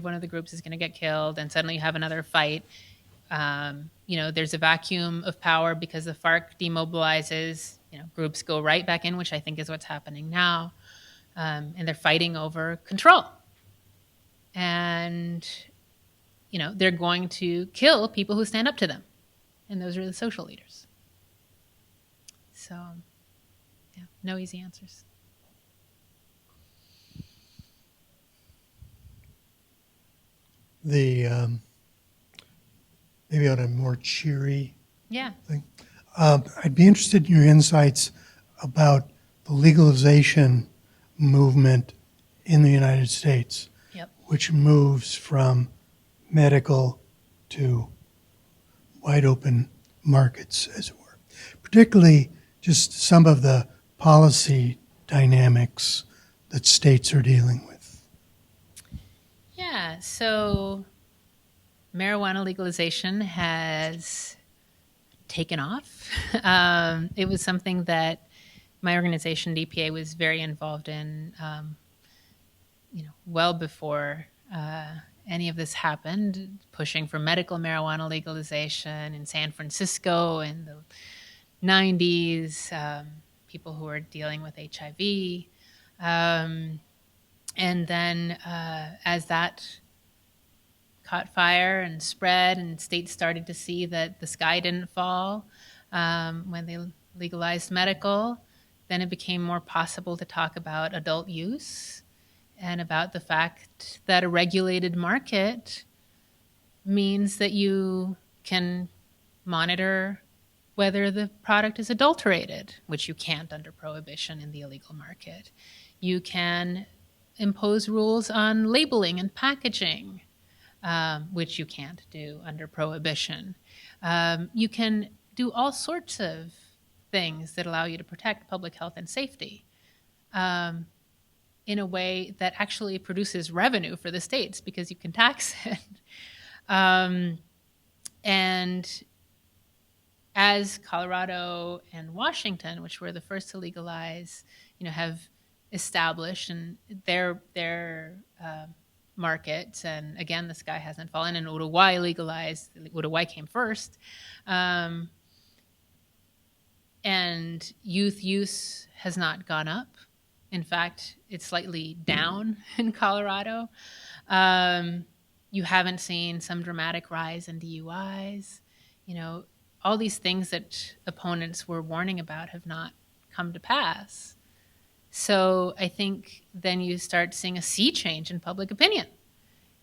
one of the groups is going to get killed, and suddenly you have another fight. There's a vacuum of power because the FARC demobilizes. Groups go right back in, which I think is what's happening now, and they're fighting over control. And they're going to kill people who stand up to them. And those are the social leaders. So, no easy answers. Maybe on a more cheery thing. I'd be interested in your insights about the legalization movement in the United States, which moves from medical to wide open markets, as it were. Particularly just some of the policy dynamics that states are dealing with. Yeah, so marijuana legalization has taken off. It was something that my organization, DPA, was very involved in, well before any of this happened, pushing for medical marijuana legalization in San Francisco in the 90s, people who were dealing with HIV. And then as that caught fire and spread, and states started to see that the sky didn't fall when they legalized medical, then it became more possible to talk about adult use and about the fact that a regulated market means that you can monitor whether the product is adulterated, which you can't under prohibition in the illegal market. You can impose rules on labeling and packaging, which you can't do under prohibition. You can do all sorts of things that allow you to protect public health and safety in a way that actually produces revenue for the states because you can tax it. And as Colorado and Washington, which were the first to legalize, have established and their markets, and again, the sky hasn't fallen, and Uruguay legalized. Uruguay came first. And youth use has not gone up. In fact, it's slightly down in Colorado. You haven't seen some dramatic rise in DUIs. All these things that opponents were warning about have not come to pass. So I think then you start seeing a sea change in public opinion.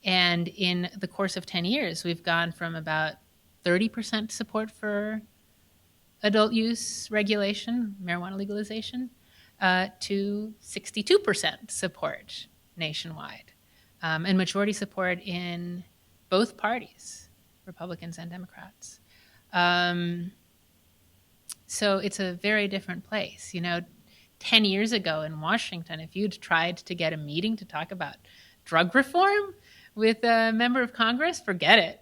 And in the course of 10 years, we've gone from about 30% support for adult use regulation, marijuana legalization, to 62% support nationwide, and majority support in both parties, Republicans and Democrats. So it's a very different place. 10 years ago in Washington, if you'd tried to get a meeting to talk about drug reform with a member of Congress, forget it.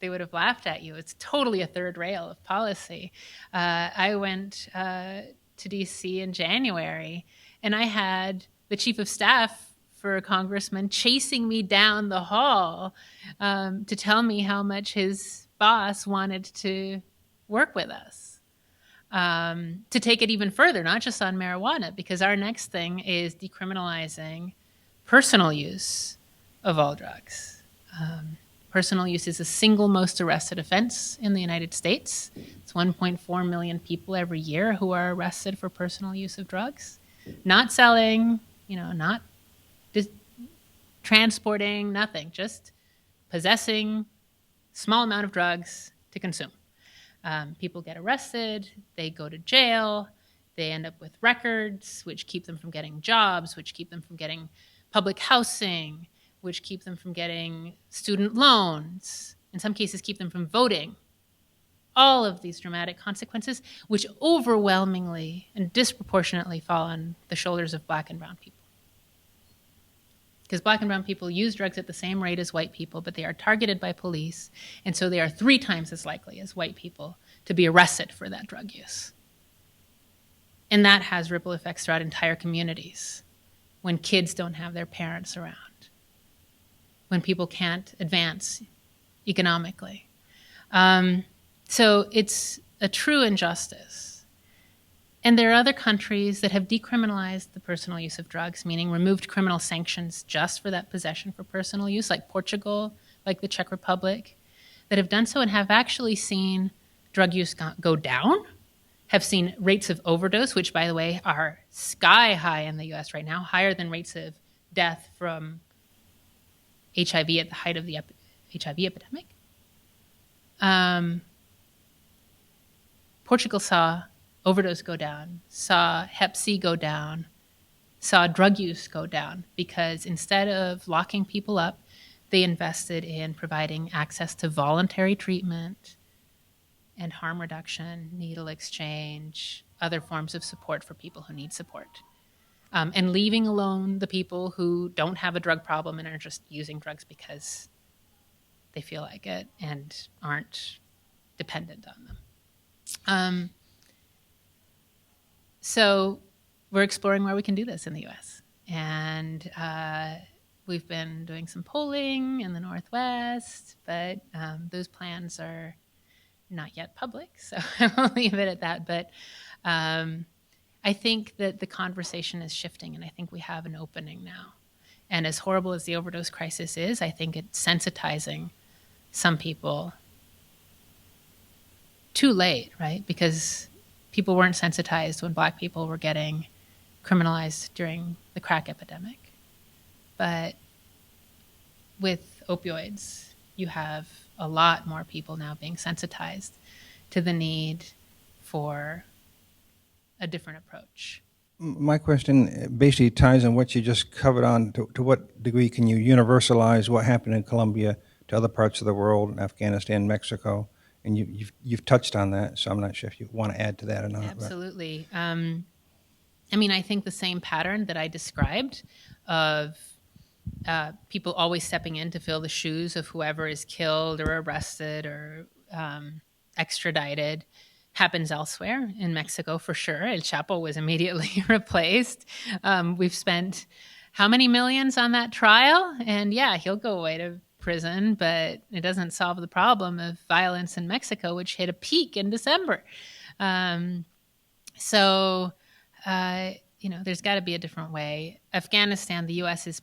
They would have laughed at you. It's totally a third rail of policy. I went to DC in January, and I had the chief of staff for a congressman chasing me down the hall to tell me how much his boss wanted to work with us, to take it even further, not just on marijuana, because our next thing is decriminalizing personal use of all drugs. Personal use is the single most arrested offense in the United States. It's 1.4 million people every year who are arrested for personal use of drugs. Not selling, not transporting, nothing, just possessing small amount of drugs to consume. People get arrested, they go to jail, they end up with records, which keep them from getting jobs, which keep them from getting public housing, which keep them from getting student loans, in some cases keep them from voting. All of these dramatic consequences, which overwhelmingly and disproportionately fall on the shoulders of Black and brown people. Because Black and brown people use drugs at the same rate as white people, but they are targeted by police, and so they are 3 times as likely as white people to be arrested for that drug use. And that has ripple effects throughout entire communities when kids don't have their parents around, when people can't advance economically. So it's a true injustice. And there are other countries that have decriminalized the personal use of drugs, meaning removed criminal sanctions just for that possession for personal use, like Portugal, like the Czech Republic, that have done so and have actually seen drug use go down, have seen rates of overdose, which, by the way, are sky high in the US right now, higher than rates of death from HIV at the height of the HIV epidemic. Portugal saw overdose go down, saw Hep C go down, saw drug use go down, because instead of locking people up, they invested in providing access to voluntary treatment and harm reduction, needle exchange, other forms of support for people who need support. And leaving alone the people who don't have a drug problem and are just using drugs because they feel like it and aren't dependent on them. So we're exploring where we can do this in the US. And we've been doing some polling in the Northwest, but those plans are not yet public, so I will leave it at that. But I think that the conversation is shifting, and I think we have an opening now. And as horrible as the overdose crisis is, I think it's sensitizing some people too late, right? Because people weren't sensitized when Black people were getting criminalized during the crack epidemic. But with opioids, you have a lot more people now being sensitized to the need for a different approach. My question basically ties on what you just covered on. To what degree can you universalize what happened in Colombia to other parts of the world, Afghanistan, Mexico? And you've touched on that, so I'm not sure if you want to add to that or not. Absolutely. I mean, I think the same pattern that I described of people always stepping in to fill the shoes of whoever is killed or arrested or extradited happens elsewhere. In Mexico, for sure. El Chapo was immediately replaced. We've spent how many millions on that trial? And yeah, he'll go away to prison, but it doesn't solve the problem of violence in Mexico, which hit a peak in December. There's got to be a different way. Afghanistan, the U.S. is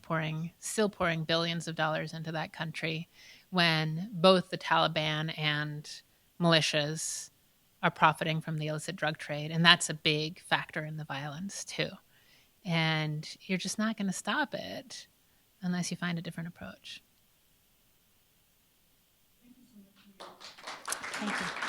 still pouring billions of dollars into that country when both the Taliban and militias are profiting from the illicit drug trade. And that's a big factor in the violence, too. And you're just not going to stop it unless you find a different approach. Thank you.